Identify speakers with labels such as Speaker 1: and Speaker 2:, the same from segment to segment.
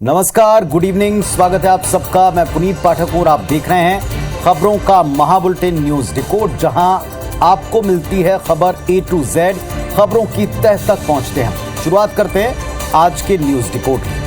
Speaker 1: नमस्कार, good evening. स्वागत है आप सबका। मैं पुनीत पाठक और आप देख रहे हैं खबरों का महाबुलेटिन न्यूज डिकोड, जहां आपको मिलती है खबर A to Z, खबरों की तह तक पहुंचते हैं। शुरुआत करते हैं आज के न्यूज डिकोड की।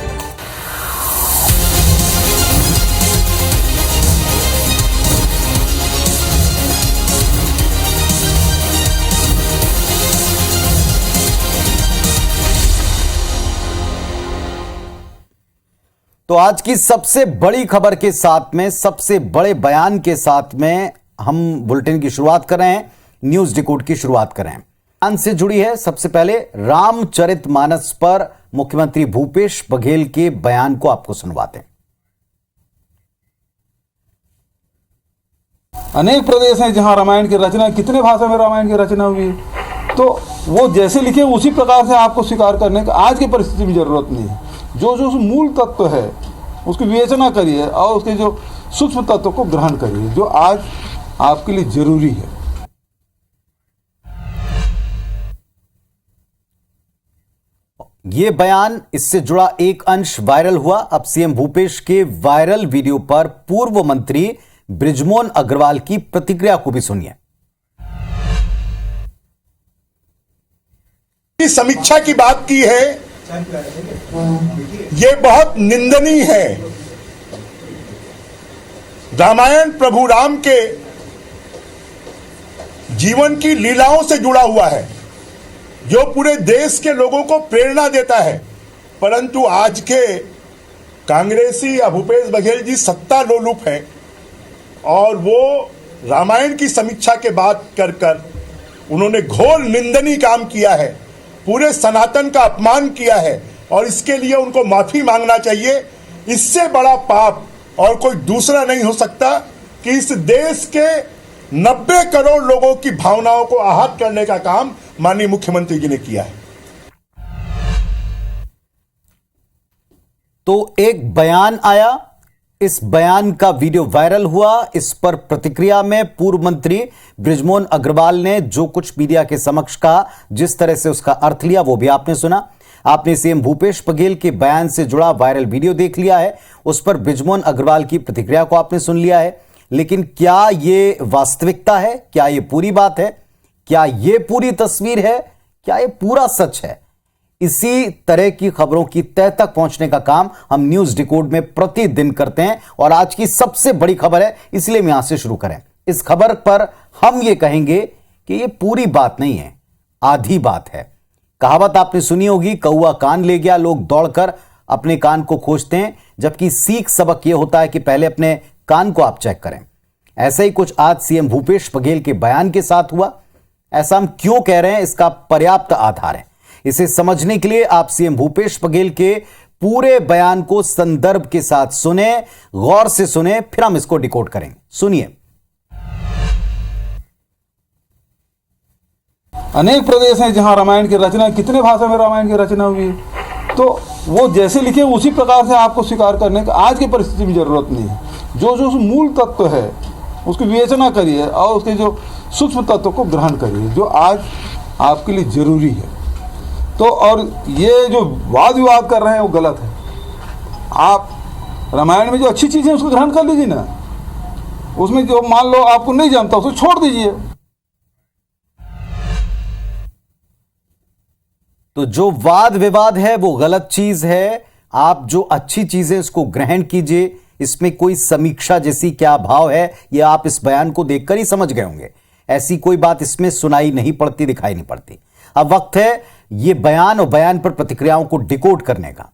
Speaker 1: तो आज की सबसे बड़ी खबर के साथ में, सबसे बड़े बयान के साथ में हम बुलेटिन की शुरुआत कर रहे हैं, न्यूज डिकोड की शुरुआत कर रहे हैं। बयान से जुड़ी है सबसे पहले रामचरितमानस पर मुख्यमंत्री भूपेश बघेल के बयान को आपको सुनवाते हैं।
Speaker 2: अनेक प्रदेश हैं जहां रामायण की रचना, कितने भाषा में रामायण की रचना हुई, तो वो जैसे लिखे उसी प्रकार से आपको स्वीकार करने का आज की परिस्थिति में जरूरत नहीं है। जो मूल तत्व है उसकी विवेचना करिए और उसके जो सूक्ष्म तत्व को ग्रहण करिए, जो आज आपके लिए जरूरी है।
Speaker 1: ये बयान, इससे जुड़ा एक अंश वायरल हुआ। अब सीएम भूपेश के वायरल वीडियो पर पूर्व मंत्री बृजमोहन अग्रवाल की प्रतिक्रिया को भी सुनिए।
Speaker 3: समीक्षा की बात की है, ये बहुत निंदनीय है। रामायण प्रभु राम के जीवन की लीलाओं से जुड़ा हुआ है, जो पूरे देश के लोगों को प्रेरणा देता है। परंतु आज के कांग्रेसी या भूपेश बघेल जी सत्ता लोलुप हैं और वो रामायण की समीक्षा के बात कर उन्होंने घोर निंदनीय काम किया है, पूरे सनातन का अपमान किया है और इसके लिए उनको माफी मांगना चाहिए। इससे बड़ा पाप और कोई दूसरा नहीं हो सकता कि इस देश के 90 करोड़ लोगों की भावनाओं को आहत करने का काम माननीय मुख्यमंत्री जी ने किया है।
Speaker 1: तो एक बयान आया, इस बयान का वीडियो वायरल हुआ। इस पर प्रतिक्रिया में पूर्व मंत्री बृजमोहन अग्रवाल ने जो कुछ मीडिया के समक्ष कहा, जिस तरह से उसका अर्थ लिया, वो भी आपने सुना। आपने सीएम भूपेश बघेल के बयान से जुड़ा वायरल वीडियो देख लिया है, उस पर बृजमोहन अग्रवाल की प्रतिक्रिया को आपने सुन लिया है। लेकिन क्या ये वास्तविकता है? क्या ये पूरी बात है? क्या ये पूरी तस्वीर है? क्या ये पूरा सच है? इसी तरह की खबरों की तह तक पहुंचने का काम हम न्यूज डिकोड में प्रतिदिन करते हैं और आज की सबसे बड़ी खबर है, इसलिए हम यहां से शुरू करें। इस खबर पर हम ये कहेंगे कि ये पूरी बात नहीं है, आधी बात है। कहावत आपने सुनी होगी, कौआ कान ले गया, लोग दौड़कर अपने कान को खोजते हैं, जबकि सीख सबक यह होता है कि पहले अपने कान को आप चेक करें। ऐसा ही कुछ आज सीएम भूपेश बघेल के बयान के साथ हुआ। ऐसा हम क्यों कह रहे हैं, इसका पर्याप्त आधार है। इसे समझने के लिए आप सीएम भूपेश बघेल के पूरे बयान को संदर्भ के साथ सुने, गौर से सुने, फिर हम इसको डिकोड करेंगे। सुनिए।
Speaker 2: अनेक प्रदेश हैं जहां रामायण की रचना, कितने भाषा में रामायण की रचना हुई, तो वो जैसे लिखे उसी प्रकार से आपको स्वीकार करने का आज की परिस्थिति में जरूरत नहीं है। जो मूल तत्व है उसकी विवेचना करिए और उसके जो सूक्ष्म तत्व को ग्रहण करिए, जो आज आपके लिए जरूरी है। तो और ये जो वाद विवाद कर रहे हैं वो गलत है। आप रामायण में जो अच्छी चीजें उसको ग्रहण कर लीजिए ना, उसमें जो मान लो आपको नहीं जानता उसको छोड़ दीजिए।
Speaker 1: तो जो वाद विवाद है वो गलत चीज है। आप जो अच्छी चीजें उसको ग्रहण कीजिए। इसमें कोई समीक्षा जैसी क्या भाव है, ये आप इस बयान को देखकर ही समझ गए होंगे। ऐसी कोई बात इसमें सुनाई नहीं पड़ती, दिखाई नहीं पड़ती। अब वक्त है ये बयान और बयान पर प्रतिक्रियाओं को डिकोड करने का।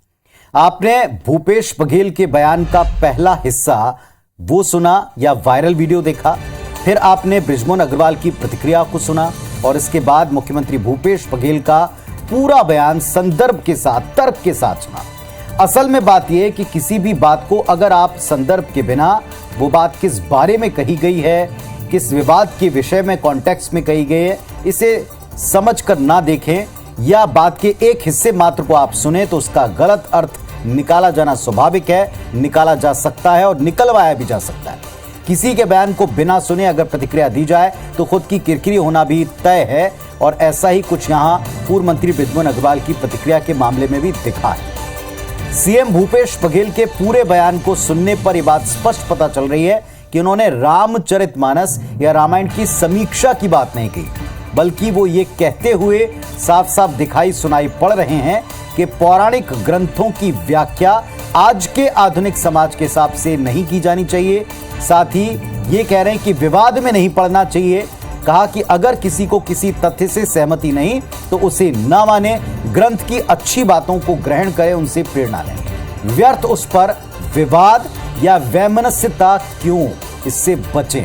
Speaker 1: आपने भूपेश बघेल के बयान का पहला हिस्सा वो सुना या वायरल वीडियो देखा, फिर आपने बृजमोहन अग्रवाल की प्रतिक्रिया को सुना और इसके बाद मुख्यमंत्री भूपेश बघेल का पूरा बयान संदर्भ के साथ, तर्क के साथ सुना। असल में बात यह है कि किसी भी बात को अगर आप संदर्भ के बिना, वो बात किस बारे में कही गई है, किस विवाद के विषय में, कॉन्टेक्स्ट में कही गई है, इसे समझकर ना देखें या बात के एक हिस्से मात्र को आप सुने, तो उसका गलत अर्थ निकाला जाना स्वाभाविक है, निकाला जा सकता है और निकलवाया भी जा सकता है। किसी के बयान को बिना सुने अगर प्रतिक्रिया दी जाए तो खुद की किरकिरी होना भी तय है और ऐसा ही कुछ यहां पूर्व मंत्री बृजमोहन अग्रवाल की प्रतिक्रिया के मामले में भी दिखा है। सीएम भूपेश बघेल के पूरे बयान को सुनने पर यह बात स्पष्ट पता चल रही है कि उन्होंने रामचरितमानस या रामायण की समीक्षा की बात नहीं की, बल्कि वो ये कहते हुए साफ साफ दिखाई सुनाई पड़ रहे हैं कि पौराणिक ग्रंथों की व्याख्या आज के आधुनिक समाज के हिसाब से नहीं की जानी चाहिए। साथ ही ये कह रहे हैं कि विवाद में नहीं पड़ना चाहिए। कहा कि अगर किसी को किसी तथ्य से सहमति नहीं तो उसे ना माने, ग्रंथ की अच्छी बातों को ग्रहण करें, उनसे प्रेरणा लें। व्यर्थ उस पर विवाद या वैमनस्यता क्यों, इससे बचें।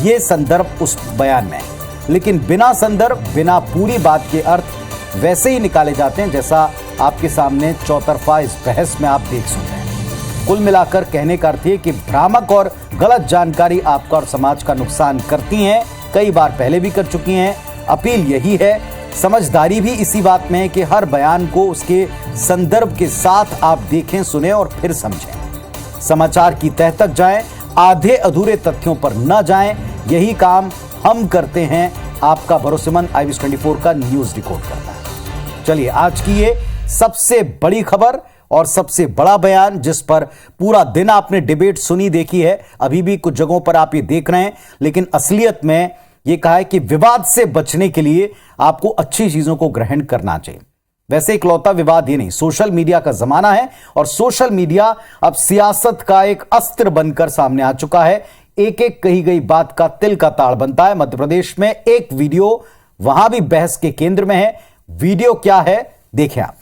Speaker 1: ये संदर्भ उस बयान में है, लेकिन बिना संदर्भ, बिना पूरी बात के अर्थ वैसे ही निकाले जाते हैं जैसा आपके सामने चौतरफा इस बहस में आप देख सकते हैं। कुल मिलाकर कहने का अर्थ है कि भ्रामक और गलत जानकारी आपका और समाज का नुकसान करती हैं, कई बार पहले भी कर चुकी हैं। अपील यही है, समझदारी भी इसी बात में है कि हर बयान को उसके संदर्भ के साथ आप देखें, सुने और फिर समझें। समाचार की तह तक जाएं, आधे अधूरे तथ्यों पर न जाएं। यही काम हम करते हैं। आपका भरोसेमंद IBS24 का न्यूज रिकॉर्ड करता है। चलिए आज की ये सबसे बड़ी खबर और सबसे बड़ा बयान, जिस पर पूरा दिन आपने डिबेट सुनी देखी है, अभी भी कुछ जगहों पर आप ये देख रहे हैं, लेकिन असलियत में ये कहा है कि विवाद से बचने के लिए आपको अच्छी चीजों को ग्रहण करना चाहिए। वैसे इकलौता विवाद ये नहीं, सोशल मीडिया का जमाना है और सोशल मीडिया अब सियासत का एक अस्त्र बनकर सामने आ चुका है। एक एक कही गई बात का तिल का ताड़ बनता है। मध्य प्रदेश में एक वीडियो वहां भी बहस के केंद्र में है। वीडियो क्या है, देखें आप।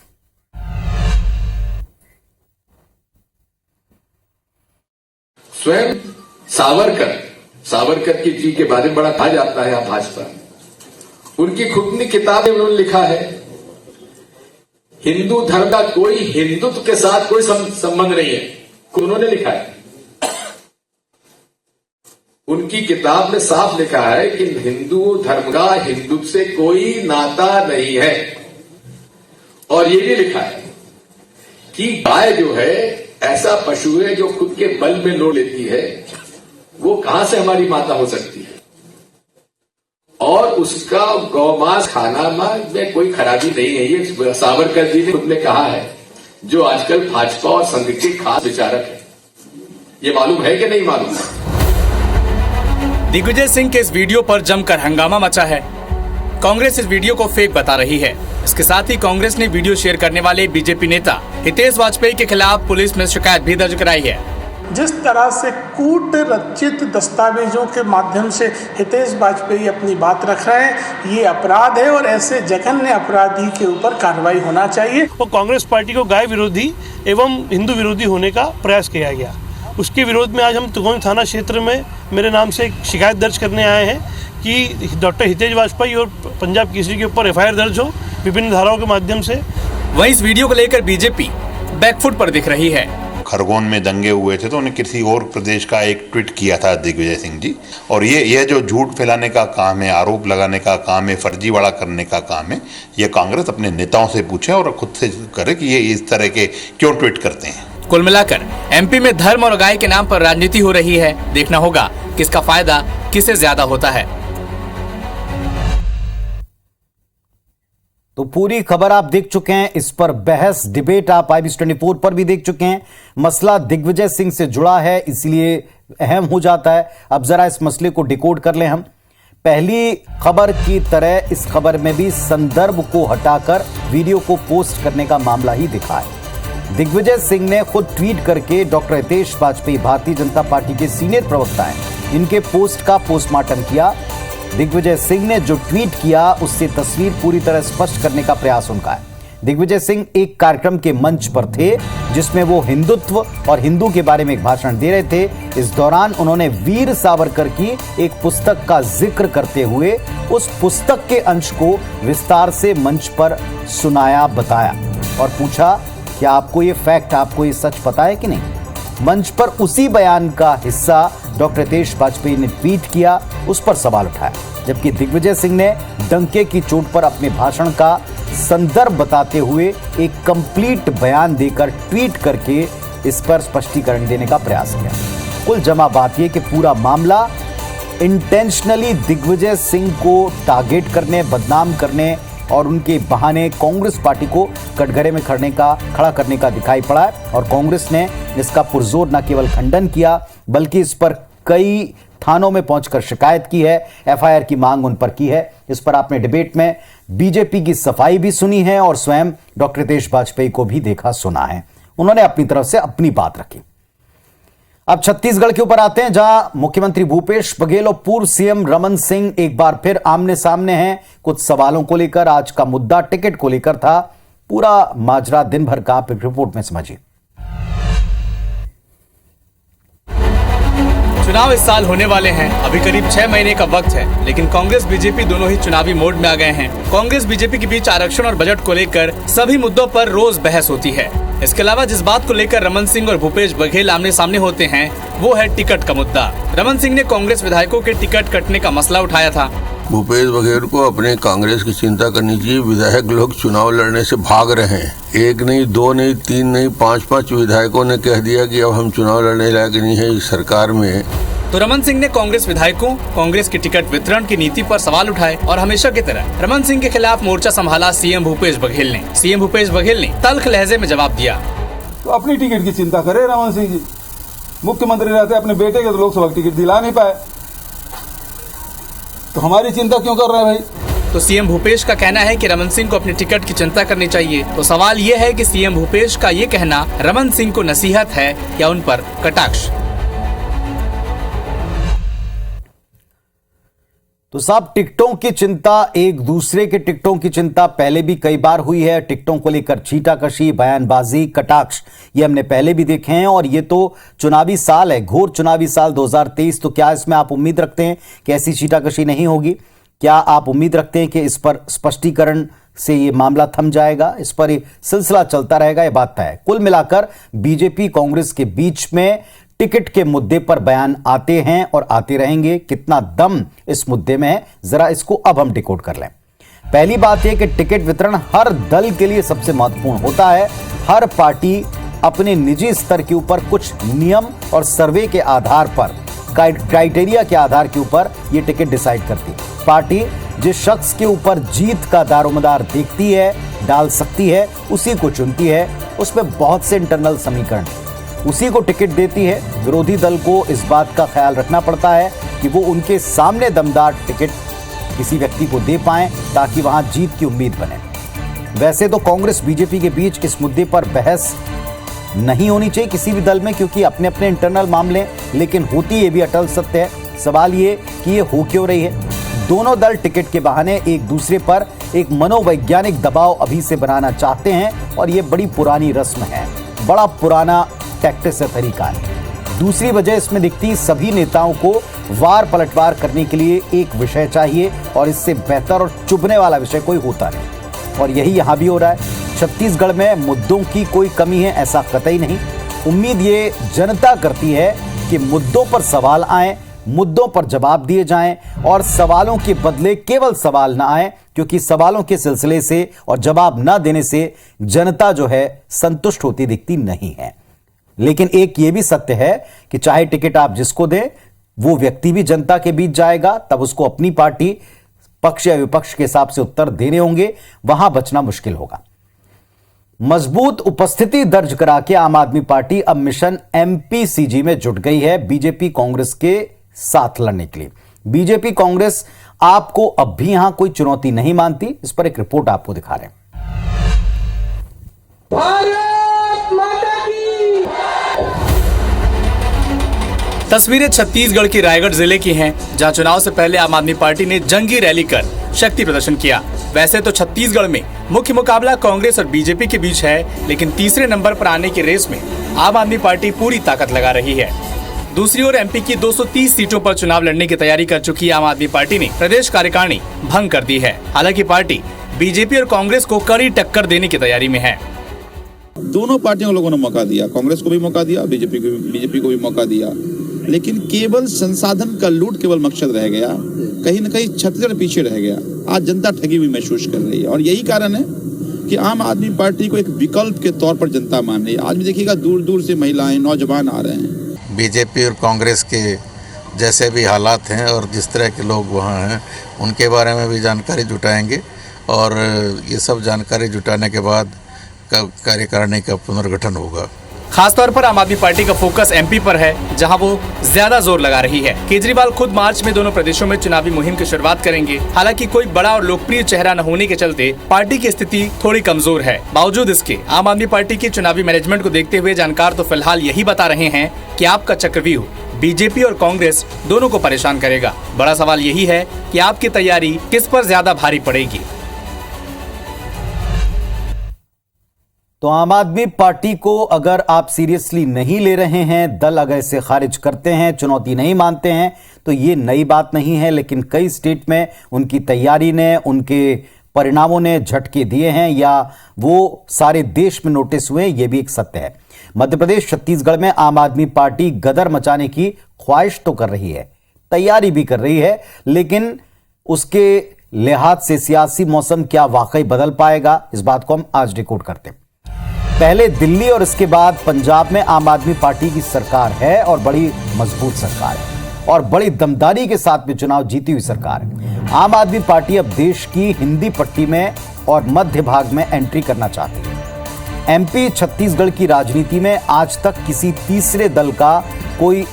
Speaker 4: स्वयं सावरकर की जी के बारे में बड़ा कहा जाता है आप भाजपा में। उनकी खुद की किताब में उन्होंने लिखा है, हिंदू धर्म का कोई हिंदुत्व के साथ कोई संबंध नहीं है, उन्होंने लिखा है। उनकी किताब में साफ लिखा है कि हिंदू धर्म का हिंदुत्व से कोई नाता नहीं है। और ये भी लिखा है कि गाय जो है ऐसा पशु है जो खुद के बल में लोड़ लेती है, वो कहां से हमारी माता हो सकती है। और उसका गौमांस खाना में कोई खराबी नहीं है, ये सावरकर जी ने खुद ने कहा है, जो आजकल भाजपा और संघ के खास विचारक है। ये मालूम है कि नहीं मालूम?
Speaker 5: दिग्विजय सिंह के इस वीडियो पर जमकर हंगामा मचा है। कांग्रेस इस वीडियो को फेक बता रही है। इसके साथ ही कांग्रेस ने वीडियो शेयर करने वाले बीजेपी नेता हितेश वाजपेयी के खिलाफ पुलिस में शिकायत भी दर्ज कराई है।
Speaker 6: जिस तरह से कूट रचित दस्तावेजों के माध्यम से हितेश वाजपेयी अपनी बात रख रहे हैं, ये अपराध है और ऐसे जघन्य अपराधी के ऊपर कार्रवाई होना चाहिए।
Speaker 7: वो कांग्रेस पार्टी को गाय विरोधी एवं हिंदू विरोधी होने का प्रयास किया गया। उसके विरोध में आज हम तुगोनी थाना क्षेत्र में मेरे नाम से एक शिकायत दर्ज करने आए हैं कि डॉक्टर हितेश वाजपेयी और पंजाब केसरी के ऊपर FIR दर्ज हो विभिन्न धाराओं के माध्यम से।
Speaker 5: वहीं इस वीडियो को लेकर बीजेपी बैकफुट पर दिख रही है।
Speaker 8: खरगोन में दंगे हुए थे तो उन्हें किसी और प्रदेश का एक ट्वीट किया था दिग्विजय सिंह जी, और ये जो झूठ फैलाने का काम है, आरोप लगाने का काम है, फर्जीवाड़ा करने का काम है, ये कांग्रेस अपने नेताओं से पूछे और खुद से करे कि ये इस तरह के क्यों ट्वीट करते हैं।
Speaker 5: कुल मिलाकर MP में धर्म और गाय के नाम पर राजनीति हो रही है। देखना होगा किसका फायदा किसे ज्यादा होता है।
Speaker 1: तो पूरी खबर आप देख चुके हैं, इस पर बहस डिबेट आप IBS24 पर भी देख चुके हैं। मसला दिग्विजय सिंह से जुड़ा है, इसलिए अहम हो जाता है। अब जरा इस मसले को डिकोड कर लें हम। पहली खबर की तरह इस खबर में भी संदर्भ को हटाकर वीडियो को पोस्ट करने का मामला ही दिखा है। दिग्विजय सिंह ने खुद ट्वीट करके डॉक्टर हितेश वाजपेयी भारतीय जनता पार्टी के सीनियर प्रवक्ता हैं, इनके पोस्ट का पोस्टमार्टम किया। दिग्विजय सिंह ने जो ट्वीट किया उससे तस्वीर पूरी तरह स्पष्ट करने का प्रयास उनका है। दिग्विजय सिंह एक कार्यक्रम के मंच पर थे जिसमें वो हिंदुत्व और हिंदू के बारे में एक भाषण दे रहे थे। इस दौरान उन्होंने वीर सावरकर की एक पुस्तक का जिक्र करते हुए उस पुस्तक के अंश को विस्तार से मंच पर सुनाया, बताया और पूछा क्या आपको ये फैक्ट, आपको ये सच पता है कि नहीं। मंच पर उसी बयान का हिस्सा डॉक्टर हितेश वाजपेयी ने ट्वीट किया, उस पर सवाल उठाया, जबकि दिग्विजय सिंह ने डंके की चोट पर अपने भाषण का संदर्भ बताते हुए एक कंप्लीट बयान देकर ट्वीट करके इस पर स्पष्टीकरण देने का प्रयास किया। कुल जमा बात यह कि पूरा मामला इंटेंशनली दिग्विजय सिंह को टारगेट करने, बदनाम करने और उनके बहाने कांग्रेस पार्टी को कटघरे में खड़ा करने का दिखाई पड़ा है। और कांग्रेस ने इसका पुरजोर न केवल खंडन किया बल्कि इस पर कई थानों में पहुंचकर शिकायत की है, एफआईआर की मांग उन पर की है। इस पर आपने डिबेट में बीजेपी की सफाई भी सुनी है और स्वयं डॉक्टर हितेश वाजपेयी को भी देखा सुना है। उन्होंने अपनी तरफ से अपनी बात रखी। अब छत्तीसगढ़ के ऊपर आते हैं, जहां मुख्यमंत्री भूपेश बघेल और पूर्व सीएम रमन सिंह एक बार फिर आमने सामने हैं कुछ सवालों को लेकर। आज का मुद्दा टिकट को लेकर था। पूरा माजरा दिन भर का आप रिपोर्ट में समझिए।
Speaker 5: चुनाव इस साल होने वाले हैं, अभी करीब 6 महीने का वक्त है, लेकिन कांग्रेस बीजेपी दोनों ही चुनावी मोड में आ गए हैं। कांग्रेस बीजेपी के बीच आरक्षण और बजट को लेकर सभी मुद्दों पर रोज बहस होती है। इसके अलावा जिस बात को लेकर रमन सिंह और भूपेश बघेल आमने सामने होते हैं वो है टिकट का मुद्दा। रमन सिंह ने कांग्रेस विधायकों के टिकट कटने का मसला उठाया था।
Speaker 9: भूपेश बघेल को अपने कांग्रेस की चिंता करनी चाहिए। विधायक लोग चुनाव लड़ने से भाग रहे हैं। 1 नहीं, 2 नहीं, 3 नहीं, 5 विधायकों ने कह दिया कि अब हम चुनाव लड़ने लायक नहीं है इस सरकार में।
Speaker 5: तो रमन सिंह ने कांग्रेस विधायकों, कांग्रेस की टिकट वितरण की नीति पर सवाल उठाए और हमेशा की तरह रमन सिंह के खिलाफ मोर्चा संभाला सीएम भूपेश बघेल ने। सीएम भूपेश बघेल ने तल्ख लहजे में जवाब दिया।
Speaker 2: तो अपनी टिकट की चिंता करे रमन सिंह जी। मुख्यमंत्री रहते अपने बेटे के तो लोकसभा टिकट दिला नहीं पाए, तो हमारी चिंता क्यों कर रहे हैं भाई?
Speaker 5: तो सीएम भूपेश का कहना है कि रमन सिंह को अपनी टिकट की चिंता करनी चाहिए। तो सवाल ये है कि सीएम भूपेश का ये कहना रमन सिंह को नसीहत है या उन पर कटाक्ष?
Speaker 1: तो साहब, टिकटों की चिंता, एक दूसरे के टिकटों की चिंता पहले भी कई बार हुई है। टिकटों को लेकर छीटाकशी, बयानबाजी, कटाक्ष, ये हमने पहले भी देखे हैं। और ये तो चुनावी साल है, घोर चुनावी साल 2023। तो क्या इसमें आप उम्मीद रखते हैं कि ऐसी छीटाकशी नहीं होगी? क्या आप उम्मीद रखते हैं कि इस पर स्पष्टीकरण से ये मामला थम जाएगा, इस पर ये सिलसिला चलता रहेगा? ये बात तय है। कुल मिलाकर बीजेपी कांग्रेस के बीच में टिकट के मुद्दे पर बयान आते हैं और आते रहेंगे। कितना दम इस मुद्दे में है, जरा इसको अब हम डिकोड कर लें। पहली बात यह कि टिकट वितरण हर दल के लिए सबसे महत्वपूर्ण होता है। हर पार्टी अपने निजी स्तर के ऊपर कुछ नियम और सर्वे के आधार पर, क्राइटेरिया के आधार के ऊपर यह टिकट डिसाइड करती है। पार्टी जिस शख्स के ऊपर जीत का दारोमदार देखती है, डाल सकती है, उसी को चुनती है। उसमें बहुत से इंटरनल समीकरण, उसी को टिकट देती है। विरोधी दल को इस बात का ख्याल रखना पड़ता है कि वो उनके सामने दमदार टिकट किसी व्यक्ति को दे पाएं ताकि वहां जीत की उम्मीद बने। वैसे तो कांग्रेस बीजेपी के बीच इस मुद्दे पर बहस नहीं होनी चाहिए किसी भी दल में, क्योंकि अपने अपने इंटरनल मामले, लेकिन होती ये भी अटल सत्य है। सवाल ये कि ये हो क्यों रही है? दोनों दल टिकट के बहाने एक दूसरे पर एक मनोवैज्ञानिक दबाव अभी से बनाना चाहते हैं और ये बड़ी पुरानी रस्म है, बड़ा पुराना टैक्टिस है, तरीका है। दूसरी वजह इसमें दिखती, सभी नेताओं को वार पलटवार करने के लिए एक विषय चाहिए और इससे बेहतर और चुभने वाला विषय कोई होता नहीं। और यही यहां भी हो रहा है। छत्तीसगढ़ में मुद्दों की कोई कमी है ऐसा कतई नहीं। उम्मीद ये जनता करती है कि मुद्दों पर सवाल आए, मुद्दों पर जवाब दिए जाएं और सवालों के बदले केवल सवाल ना आए, क्योंकि सवालों के सिलसिले से और जवाब ना देने से जनता जो है संतुष्ट होती दिखती नहीं है। लेकिन एक ये भी सत्य है कि चाहे टिकट आप जिसको दें, वो व्यक्ति भी जनता के बीच जाएगा, तब उसको अपनी पार्टी पक्ष या विपक्ष के हिसाब से उत्तर देने होंगे, वहां बचना मुश्किल होगा। मजबूत उपस्थिति दर्ज करा के आम आदमी पार्टी अब मिशन एमपीसीजी में जुट गई है बीजेपी कांग्रेस के साथ लड़ने के लिए। बीजेपी कांग्रेस आपको अब भी यहां कोई चुनौती नहीं मानती। इस पर एक रिपोर्ट आपको दिखा रहे हैं।
Speaker 5: तस्वीरें छत्तीसगढ़ की रायगढ़ जिले की हैं, जहां चुनाव से पहले आम आदमी पार्टी ने जंगी रैली कर शक्ति प्रदर्शन किया। वैसे तो छत्तीसगढ़ में मुख्य मुकाबला कांग्रेस और बीजेपी के बीच है, लेकिन तीसरे नंबर पर आने की रेस में आम आदमी पार्टी पूरी ताकत लगा रही है। दूसरी ओर एमपी की 230 सीटों पर चुनाव लड़ने की तैयारी कर चुकी आम आदमी पार्टी ने प्रदेश कार्यकारिणी भंग कर दी है। हालांकि पार्टी बीजेपी और कांग्रेस को कड़ी टक्कर देने की तैयारी में है।
Speaker 10: दोनों पार्टियों को लोगों ने मौका दिया, कांग्रेस को भी मौका दिया, बीजेपी को भी मौका दिया, लेकिन केवल संसाधन का लूट केवल मकसद रह गया। कहीं न कहीं छत्तीसगढ़ पीछे रह गया। आज जनता ठगी हुई महसूस कर रही है और यही कारण है कि आम आदमी पार्टी को एक विकल्प के तौर पर जनता मान रही है। आज भी देखिएगा दूर दूर से महिलाएं, नौजवान आ रहे हैं।
Speaker 9: बीजेपी और कांग्रेस के जैसे भी हालात हैं और जिस तरह के लोग वहाँ हैं, उनके बारे में भी जानकारी जुटाएंगे
Speaker 11: और ये सब जानकारी जुटाने के बाद कार्यकारिणी का पुनर्गठन होगा।
Speaker 5: खासतौर पर आम आदमी पार्टी का फोकस एमपी पर है, जहां वो ज्यादा जोर लगा रही है। केजरीवाल खुद मार्च में दोनों प्रदेशों में चुनावी मुहिम की शुरुआत करेंगे। हालांकि कोई बड़ा और लोकप्रिय चेहरा न होने के चलते पार्टी की स्थिति थोड़ी कमजोर है। बावजूद इसके आम आदमी पार्टी की चुनावी मैनेजमेंट को देखते हुए जानकार तो फिलहाल यही बता रहे हैं कि आपका चक्रव्यूह बीजेपी और कांग्रेस दोनों को परेशान करेगा। बड़ा सवाल यही है कि आपकी तैयारी किस पर ज्यादा भारी पड़ेगी।
Speaker 1: तो आम आदमी पार्टी को अगर आप सीरियसली नहीं ले रहे हैं, दल अगर इसे खारिज करते हैं, चुनौती नहीं मानते हैं, तो ये नई बात नहीं है। लेकिन कई स्टेट में उनकी तैयारी ने, उनके परिणामों ने झटके दिए हैं या वो सारे देश में नोटिस हुए, ये भी एक सत्य है। मध्य प्रदेश, छत्तीसगढ़ में आम आदमी पार्टी गदर मचाने की ख्वाहिश तो कर रही है, तैयारी भी कर रही है, लेकिन उसके लिहाज से सियासी मौसम क्या वाकई बदल पाएगा, इस बात को हम आज डिकोड करते हैं। पहले दिल्ली और इसके बाद पंजाब में आम आदमी पार्टी की सरकार है और बड़ी मजबूत सरकार है और बड़ी दमदारी के साथ में चुनाव जीती हुई सरकार है। आम आदमी पार्टी अब देश की हिंदी पट्टी में और मध्य भाग में एंट्री करना चाहती है। एमपी, छत्तीसगढ़ की राजनीति में आज तक किसी तीसरे दल का कोई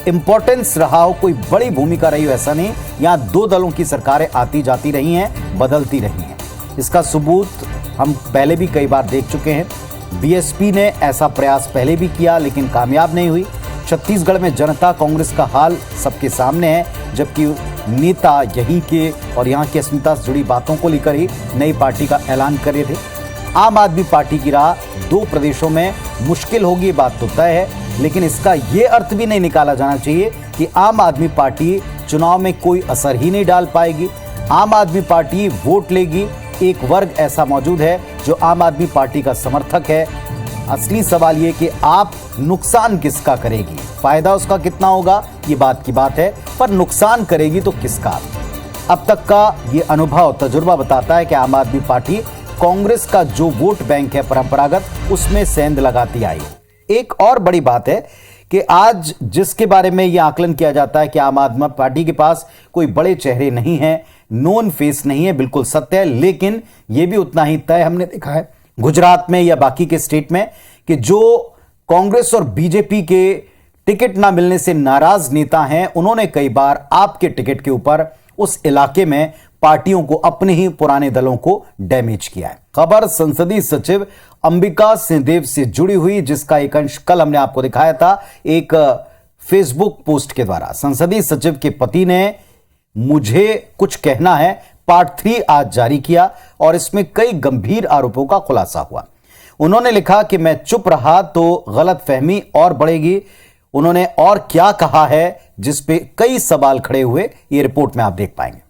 Speaker 1: इंपॉर्टेंस रहा हो, कोई बड़ी भूमिका रही हो, ऐसा नहीं। यहां दो दलों की सरकारें आती जाती रही हैं, बदलती रही हैं। इसका सबूत हम पहले भी कई बार देख चुके हैं। बीएसपी ने ऐसा प्रयास पहले भी किया लेकिन कामयाब नहीं हुई। छत्तीसगढ़ में जनता कांग्रेस का हाल सबके सामने है, जबकि नेता यहीं के और यहां की अस्मिता से जुड़ी बातों को लेकर ही नई पार्टी का ऐलान कर रहे थे। आम आदमी पार्टी की राह दो प्रदेशों में मुश्किल होगी, बात तो तय है, लेकिन इसका यह अर्थ भी नहीं निकाला जाना चाहिए कि आम आदमी पार्टी चुनाव में कोई असर ही नहीं डाल पाएगी। आम आदमी पार्टी वोट लेगी। एक वर्ग ऐसा मौजूद है जो आम आदमी पार्टी का समर्थक है। असली सवाल ये कि आप नुकसान किसका करेगी, फायदा उसका कितना होगा ये बात की बात है, पर नुकसान करेगी तो किसका। अब तक का ये अनुभव, तजुर्बा बताता है कि आम आदमी पार्टी कांग्रेस का जो वोट बैंक है परंपरागत, उसमें सेंध लगाती आई। एक और बड़ी बात है कि आज जिसके बारे में यह आकलन किया जाता है कि आम आदमी पार्टी के पास कोई बड़े चेहरे नहीं हैं, नोन फेस नहीं है, बिल्कुल सत्य है। लेकिन यह भी उतना ही तय हमने देखा है गुजरात में या बाकी के स्टेट में कि जो कांग्रेस और बीजेपी के टिकट ना मिलने से नाराज नेता हैं, उन्होंने कई बार आपके टिकट के ऊपर उस इलाके में पार्टियों को, अपने ही पुराने दलों को डैमेज किया है। खबर संसदीय सचिव अंबिका सिंहदेव से जुड़ी हुई, जिसका एक अंश कल हमने आपको दिखाया था एक फेसबुक पोस्ट के द्वारा। संसदीय सचिव के पति ने मुझे कुछ कहना है पार्ट 3 आज जारी किया और इसमें कई गंभीर आरोपों का खुलासा हुआ। उन्होंने लिखा कि मैं चुप रहा तो गलतफहमी और बढ़ेगी। उन्होंने और क्या कहा है जिस पे कई सवाल खड़े हुए, ये रिपोर्ट में आप देख पाएंगे।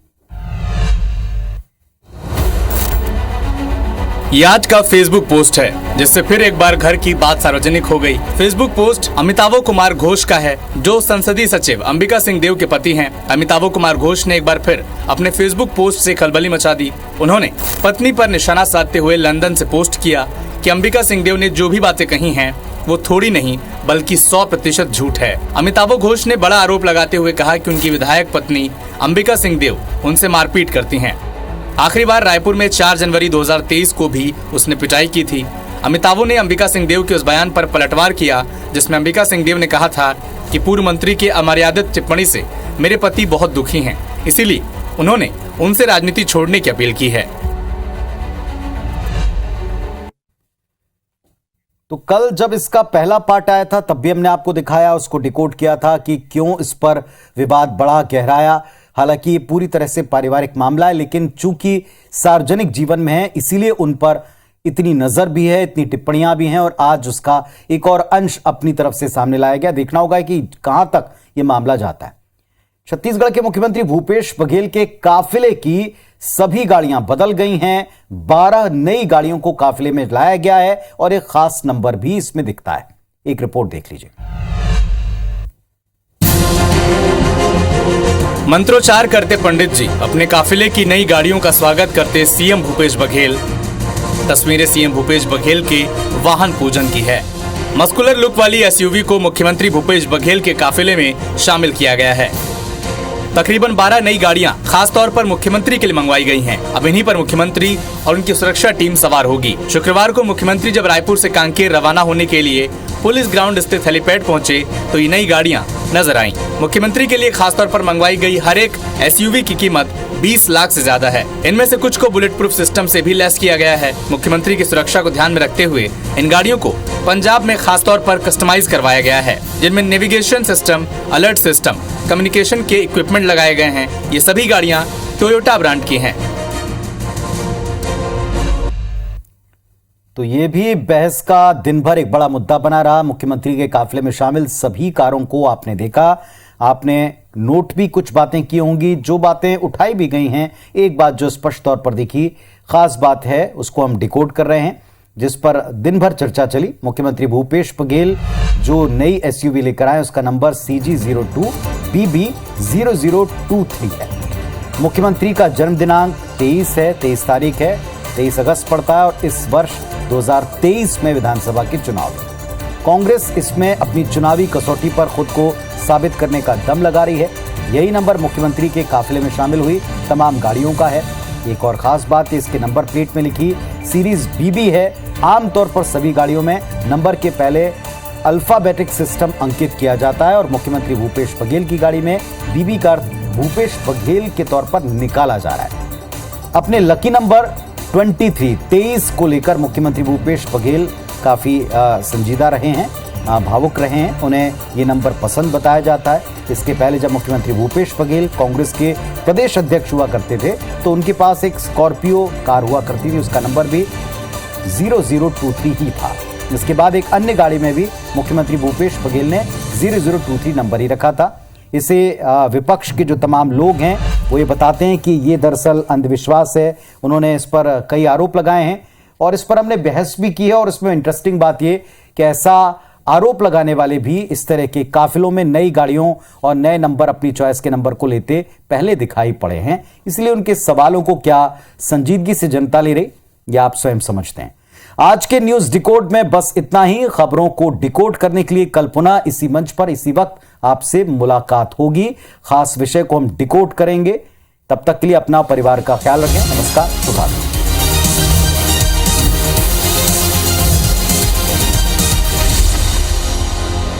Speaker 5: ये आज का फेसबुक पोस्ट है जिससे फिर एक बार घर की बात सार्वजनिक हो गई। फेसबुक पोस्ट अमिताभ कुमार घोष का है, जो संसदीय सचिव अंबिका सिंहदेव के पति हैं। अमिताभ कुमार घोष ने एक बार फिर अपने फेसबुक पोस्ट से खलबली मचा दी। उन्होंने पत्नी पर निशाना साधते हुए लंदन से पोस्ट किया कि अंबिका सिंहदेव ने जो भी बातें कही हैं वो थोड़ी नहीं बल्कि 100% झूठ है। अमिताभ घोष ने बड़ा आरोप लगाते हुए कहा कि उनकी विधायक पत्नी अंबिका सिंहदेव उनसे मारपीट करती हैं। आखिरी बार रायपुर में 4 जनवरी 2023 को भी उसने पिटाई की थी। अमिताभ ने अंबिका सिंहदेव के उस बयान पर पलटवार किया जिसमें अंबिका सिंहदेव ने कहा था कि पूर्व मंत्री की अमर्यादित टिप्पणी से मेरे पति बहुत दुखी हैं, इसीलिए उन्होंने उनसे राजनीति छोड़ने की अपील की है।
Speaker 1: तो कल जब इसका पहला पार्ट आया था तब भी हमने आपको दिखाया, उसको डिकोड किया था कि क्यों इस पर विवाद बढ़ा, गहराया। हालांकि ये पूरी तरह से पारिवारिक मामला है, लेकिन चूंकि सार्वजनिक जीवन में है इसीलिए उन पर इतनी नजर भी है, इतनी टिप्पणियां भी हैं और आज उसका एक और अंश अपनी तरफ से सामने लाया गया। देखना होगा कि कहां तक ये मामला जाता है। छत्तीसगढ़ के मुख्यमंत्री भूपेश बघेल के काफिले की सभी गाड़ियां बदल गई हैं। 12 नई गाड़ियों को काफिले में लाया गया है और एक खास नंबर भी इसमें दिखता है। एक रिपोर्ट देख लीजिए।
Speaker 5: मंत्रोच्चार करते पंडित जी अपने काफिले की नई गाड़ियों का स्वागत करते सीएम भूपेश बघेल। तस्वीरें सीएम भूपेश बघेल के वाहन पूजन की है। मस्कुलर लुक वाली एसयूवी को मुख्यमंत्री भूपेश बघेल के काफिले में शामिल किया गया है। तकरीबन 12 नई गाड़ियां खास तौर पर मुख्यमंत्री के लिए मंगवाई गई हैं। अब इन्हीं पर मुख्यमंत्री और उनकी सुरक्षा टीम सवार होगी। शुक्रवार को मुख्यमंत्री जब रायपुर से कांकेर रवाना होने के लिए पुलिस ग्राउंड स्थित हेलीपैड पहुंचे तो ये नई गाड़ियां नजर आईं। मुख्यमंत्री के लिए खासतौर पर मंगवाई गई हर एक SUV की कीमत 20 लाख से ज्यादा है। इनमें से कुछ को बुलेट प्रूफ सिस्टम से भी लैस किया गया है। मुख्यमंत्री की सुरक्षा को ध्यान में रखते हुए इन गाड़ियों को पंजाब में खास तौर पर कस्टमाइज करवाया गया है, जिनमें navigation system, alert system, communication के इक्विपमेंट लगाए गए हैं। ये सभी गाड़ियां टोयोटा ब्रांड की हैं।
Speaker 1: तो ये भी बहस का दिन भर एक बड़ा मुद्दा बना रहा। मुख्यमंत्री के काफिले में शामिल सभी कारों को आपने देखा, आपने नोट भी कुछ बातें की होंगी, जो बातें उठाई भी गई हैं। एक बात जो स्पष्ट तौर पर दिखी, खास बात है, उसको हम डिकोड कर रहे हैं, जिस पर दिन भर चर्चा चली। मुख्यमंत्री भूपेश बघेल जो नई SUV लेकर आए, उसका नंबर CG02BB0023 है। मुख्यमंत्री का जन्म दिनांक 23 तारीख है, 23 अगस्त पड़ता है और इस वर्ष 2023 में विधानसभा के चुनाव है। कांग्रेस इसमें अपनी चुनावी कसौटी पर खुद को साबित करने का दम लगा रही है। यही नंबर मुख्यमंत्री के काफिले में शामिल हुई तमाम गाड़ियों का है। एक और खास बात है, इसके नंबर प्लेट में लिखी सीरीज BB है। आमतौर पर सभी गाड़ियों में नंबर के पहले अल्फाबेटिक सिस्टम अंकित किया जाता है और मुख्यमंत्री भूपेश बघेल की गाड़ी में BB का अर्थ भूपेश बघेल के तौर पर निकाला जा रहा है। अपने लकी नंबर 23 को लेकर मुख्यमंत्री भूपेश बघेल काफी संजीदा रहे हैं, भावुक रहे हैं। उन्हें ये नंबर पसंद बताया जाता है। इसके पहले जब मुख्यमंत्री भूपेश बघेल कांग्रेस के प्रदेश अध्यक्ष हुआ करते थे तो उनके पास एक स्कॉर्पियो कार हुआ करती थी, उसका नंबर भी 0023 ही था। इसके बाद एक अन्य गाड़ी में भी मुख्यमंत्री भूपेश बघेल ने 0023 नंबर ही रखा था। इसे विपक्ष के जो तमाम लोग हैं वो ये बताते हैं कि ये दरअसल अंधविश्वास है। उन्होंने इस पर कई आरोप लगाए हैं और इस पर हमने बहस भी की है। और इसमें इंटरेस्टिंग बात ये कि ऐसा आरोप लगाने वाले भी इस तरह के काफिलों में नई गाड़ियों और नए नंबर, अपनी चॉइस के नंबर को लेते पहले दिखाई पड़े हैं। इसलिए उनके सवालों को क्या संजीदगी से जनता ले रही, या आप स्वयं समझते हैं। आज के न्यूज डिकोड में बस इतना ही। खबरों को डिकोड करने के लिए कल पुनः इसी मंच पर इसी वक्त आपसे मुलाकात होगी। खास विषय को हम डिकोड करेंगे। तब तक के लिए अपना परिवार का ख्याल रखें। नमस्कार, शुभ रात्रि।